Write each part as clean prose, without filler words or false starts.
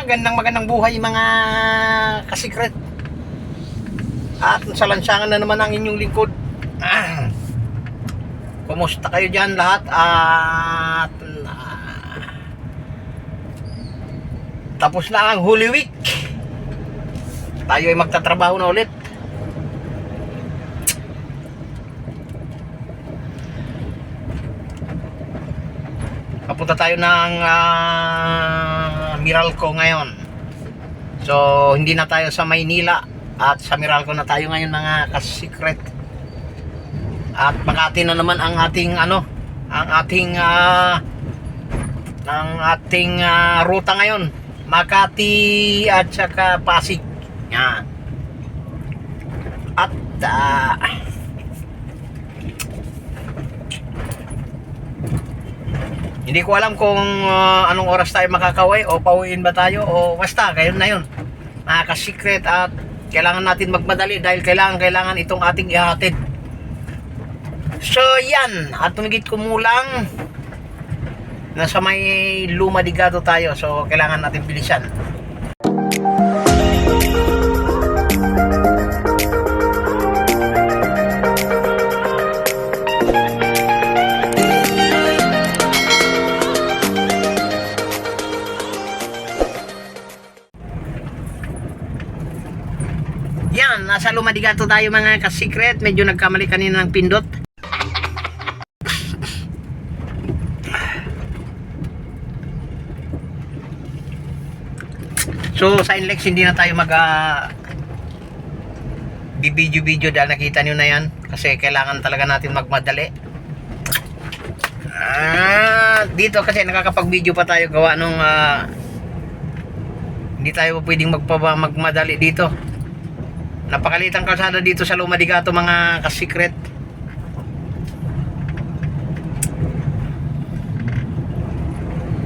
magandang buhay mga kasikret. At sa lansangan na naman ang inyong lingkod. Kumusta kayo dyan lahat? At tapos na ang Holy Week. Tayo ay magtatrabaho na ulit. Papunta tayo ng Meralco ngayon. So hindi na tayo sa Maynila at sa Meralco na tayo ngayon mga kasikret. At Makati na naman ang ating ruta ngayon. Makati at saka Pasig. Yan. At hindi ko alam kung anong oras tayo makakauwi o pauwiin ba tayo o basta gayon na yun mga kasikret. At kailangan natin magmadali dahil kailangan itong ating ihatid. So yan, at tumigit kumulang nasa may Luma de Gato tayo, so kailangan natin bilisan. Yan, nasa Luma de Gato tayo mga kasikret. Medyo nagkamali kanina ng pindot. So sa Inlex hindi na tayo video dahil nakita nyo na yan. Kasi kailangan talaga natin magmadali. Dito kasi nakakapag-video pa tayo gawa nung hindi tayo pwedeng magmadali dito. Napakalitang kalsada dito sa Luma de Gato mga kasikret.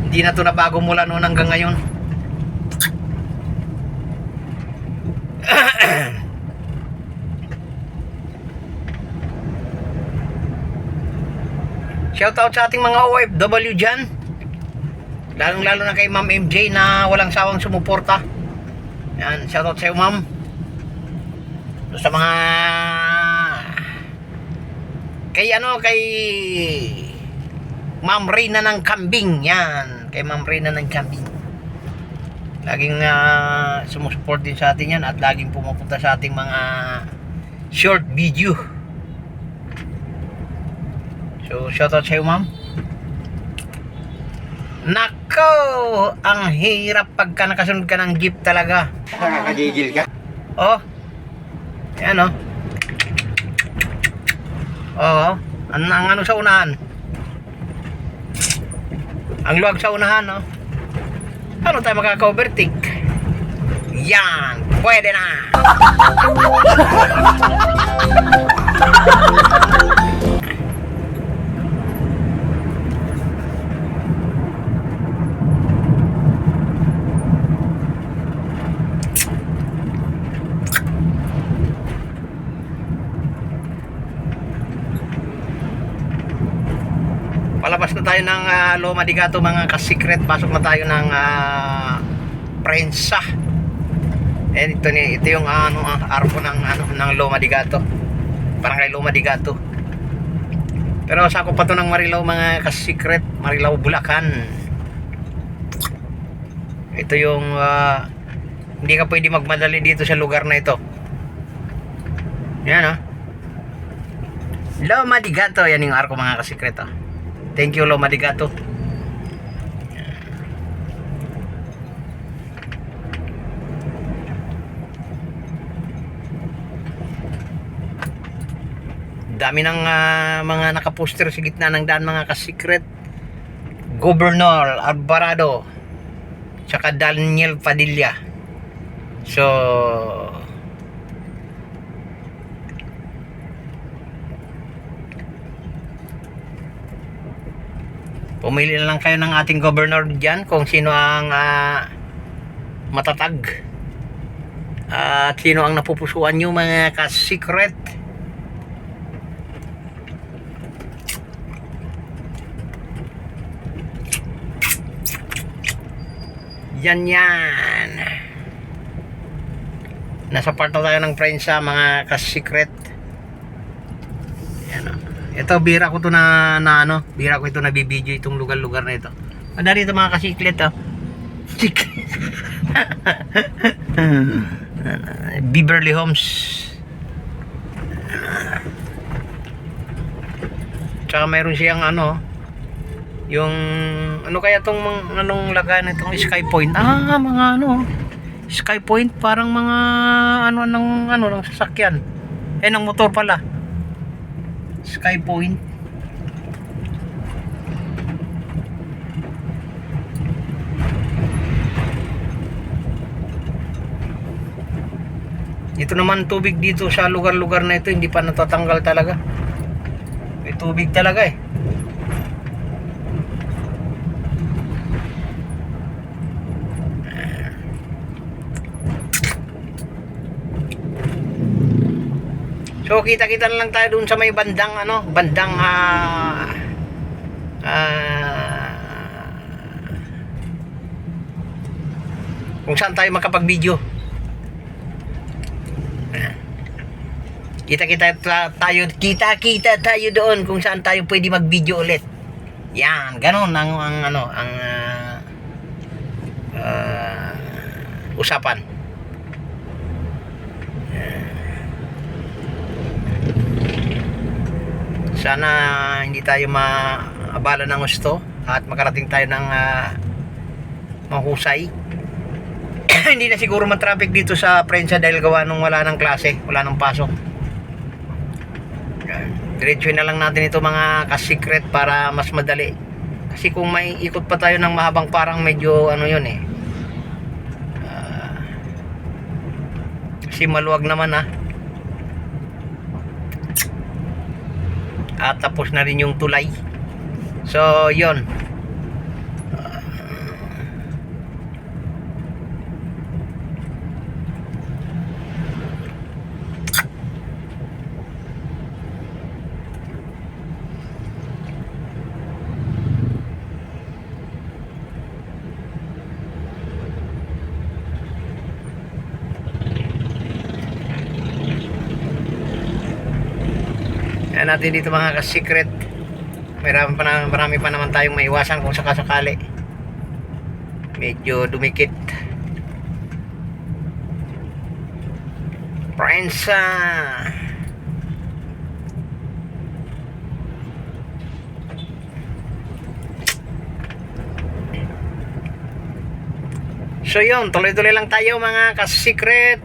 Hindi na to nabago mula noon hanggang ngayon. Shoutout sa ating mga OFW dyan, lalong-lalo na kay Ma'am MJ na walang sawang sumuporta. Yan, shoutout sa iyo ma'am. Sa mga kay Ma'am Reyna ng Kambing. Yan, kay Ma'am Reyna ng Kambing. Laging sumusupport din sa atin yan at laging pumupunta sa ating mga short video. So shoutout sa iyo ma'am. Nako, ang hirap pagka nakasunod ka ng jeep talaga. Nakakagigil ka? Oh. Yan oh. Oo. Ang ano sa unahan. Ang luwag sa unahan oh. Ano tayo makaka-overtake? Yan, pwede na. Palabas na tayo ng Luma de Gato mga kasikret. Pasok na tayo ng Prensa. Ito yung arko ng Luma de Gato. Parang kay Luma de Gato. Pero sakop pa to ng Marilao mga kasikret. Marilao, Bulacan. Ito yung hindi ka pwede magmadali dito sa lugar na ito. Yan oh. Luma de Gato. Yan yung arko mga kasikret oh. Thank you Luma de Gato. Dami ng mga nakaposter sa gitna ng daan mga kasikret. Governor Alvarado tsaka Daniel Padilla. So pumili na lang kayo ng ating governor dyan kung sino ang matatag at sino ang napupusuan nyo mga kasikret. Yan yan. Nasa part na tayo ng Prensa, mga ka-secret. Yan o. Ito, bira ko to bira ko ito na bibidyo itong lugar-lugar na ito. Madali ito mga ka-secret o. Beverly Homes. Tsaka mayroon siyang yung kaya tong anong lagayan itong Sky Point. Mga Sky Point, parang mga ng sasakyan. Ng motor pala. Sky Point. Ito naman tubig dito sa lugar-lugar na ito, hindi pa natatanggal talaga. May tubig talaga eh. So kita-kita na lang tayo dun sa may bandang kung saan tayo makapag-video. Kita-kita tayo doon kung saan tayo pwede mag-video ulit. Yan, ganun ang usapan. Sana hindi tayo maabala ng gusto at makarating tayo ng mahusay. Hindi na siguro man-traffic dito sa Prensa dahil gawa nung wala ng klase, wala ng pasok. Diretso na lang natin ito mga ka-secret para mas madali. Kasi kung may ikot pa tayo ng mahabang, parang medyo yun eh. Kasi maluwag naman at tapos na rin yung tulay. So yun. Yan natin dito mga ka-secret. Marami pa naman tayong maiwasan kung sakasakali. Medyo dumikit. Prensa. So yun, tuloy-tuloy lang tayo mga ka-secret.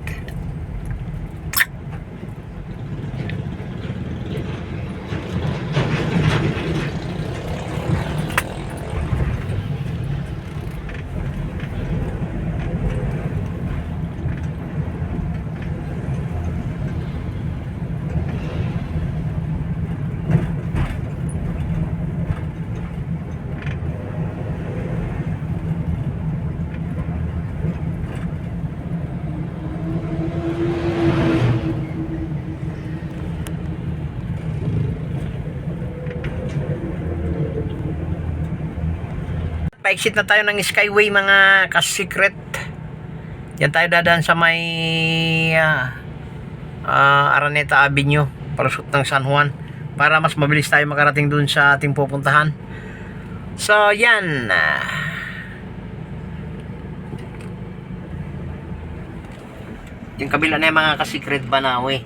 Pa-exit na tayo ng Skyway mga ka-secret. Yan tayo dadaan sa may Araneta Avenue, palusot ng San Juan, para mas mabilis tayo makarating dun sa ating pupuntahan. So yan. Yung kabila na yung mga ka-secret Banawe.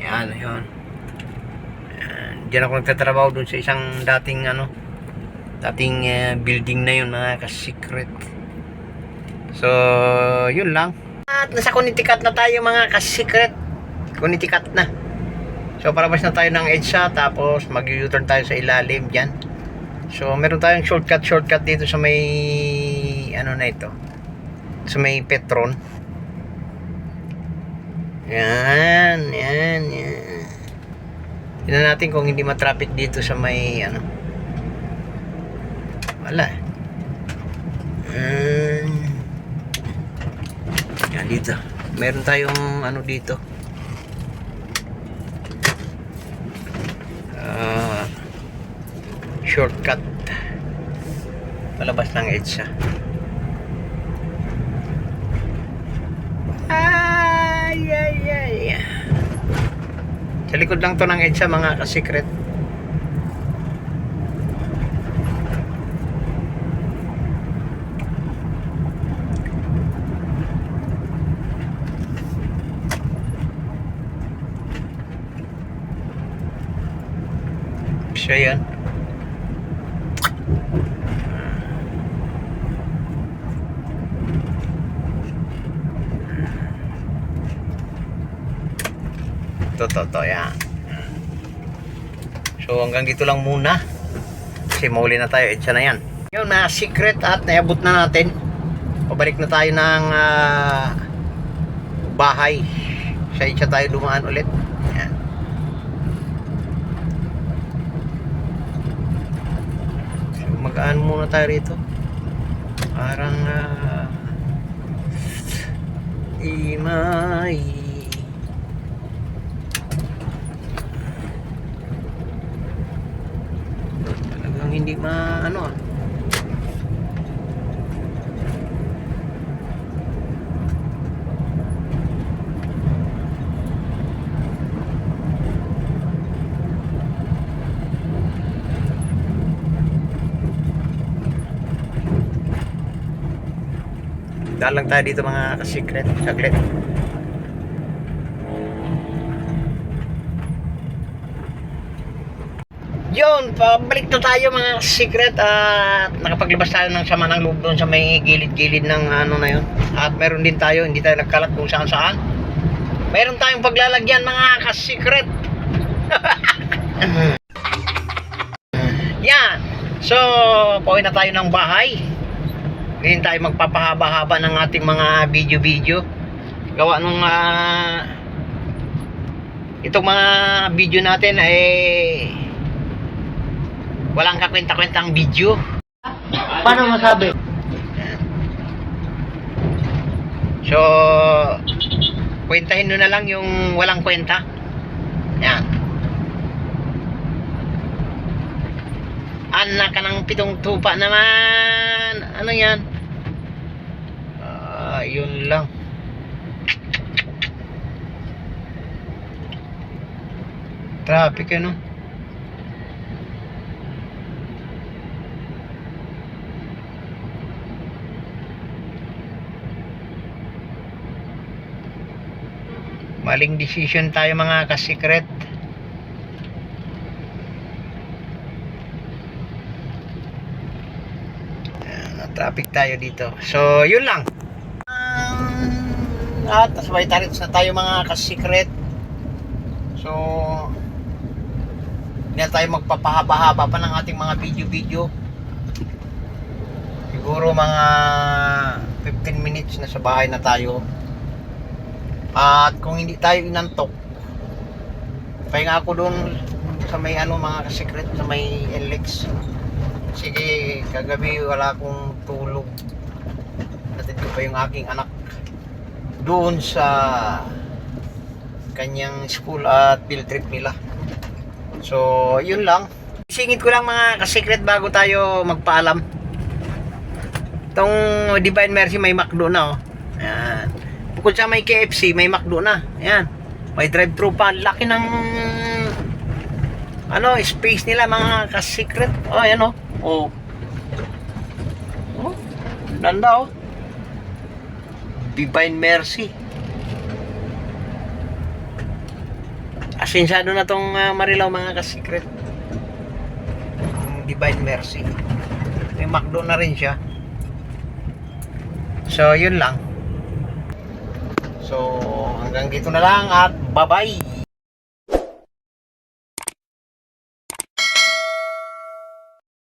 Yan, yun. Diyan ako nagtatrabaho dun sa isang dating building na yun mga ka-secret. So yun lang. At nasa Connecticut na tayo mga ka-secret. Connecticut na. So palabas na tayo ng EDSA, tapos mag-U-turn tayo sa ilalim dyan. So meron tayong shortcut dito sa may na ito, sa may Petron. Yan. Tignan natin kung hindi ma-traffic dito sa may wala. Yan dito. Meron tayong dito. Shortcut. Palabas ng EDSA. Sa likod lang to ng EDSA mga ka-secret. Siya yan. To yan. So hanggang dito lang muna. Kasi mauli na tayo, EDSA na yan. Yun mga secret, at naabot na natin. Pabalik na tayo ng bahay. Sa EDSA tayo dumaan ulit. Yan. So magaan muna tayo rito. Parang imay. Hindi maano dalang tayo dito mga ka-secret saglit. Yun, pabalik na tayo mga secret at nakapaglabas tayo ng sama ng loob doon sa may gilid-gilid ng ano na yun. At meron din tayo, hindi tayo nagkalat kung saan saan. Meron tayong paglalagyan mga ka-secret. Yan. So, pauwi na tayo ng bahay. Ngayon tayo magpapahaba-haba ng ating mga video-video. Gawa nung itong mga video natin ay walang kakwenta-kwentang video. Paano masabi? So, kwentahin nyo na lang yung walang kwenta. Yan. Anak ka ng pitong tupa naman. Ano yan? Yun lang. Traffic ano? Maling decision tayo mga ka-secret. Traffic tayo dito. So, yun lang. At asabay tayo na tayo mga ka-secret. So, hindi na tayo magpapahaba-haba pa ng ating mga video-video. Siguro mga 15 minutes na sa bahay na tayo. At kung hindi tayo inantok, pahinga ako doon sa may ano mga ka-secret, sa may LX. Sige, kagabi wala akong tulog. Natid ko pa yung aking anak doon sa kanyang school at field trip nila. So, yun lang. Singit ko lang mga ka-secret bago tayo magpaalam. Itong Divine Mercy may McDo na oh. Ayan. Bukod sa may KFC, may McDo na. Ayan. May drive-thru pa. Laki ng ano, space nila mga ka-secret. Oh, ayan oh. Oh. Oh. Ganda oh. Divine Mercy. Asensado na tong Marilao mga ka-secret. Divine Mercy. May McDo na rin siya. So, yun lang. So, hanggang dito na lang at bye-bye.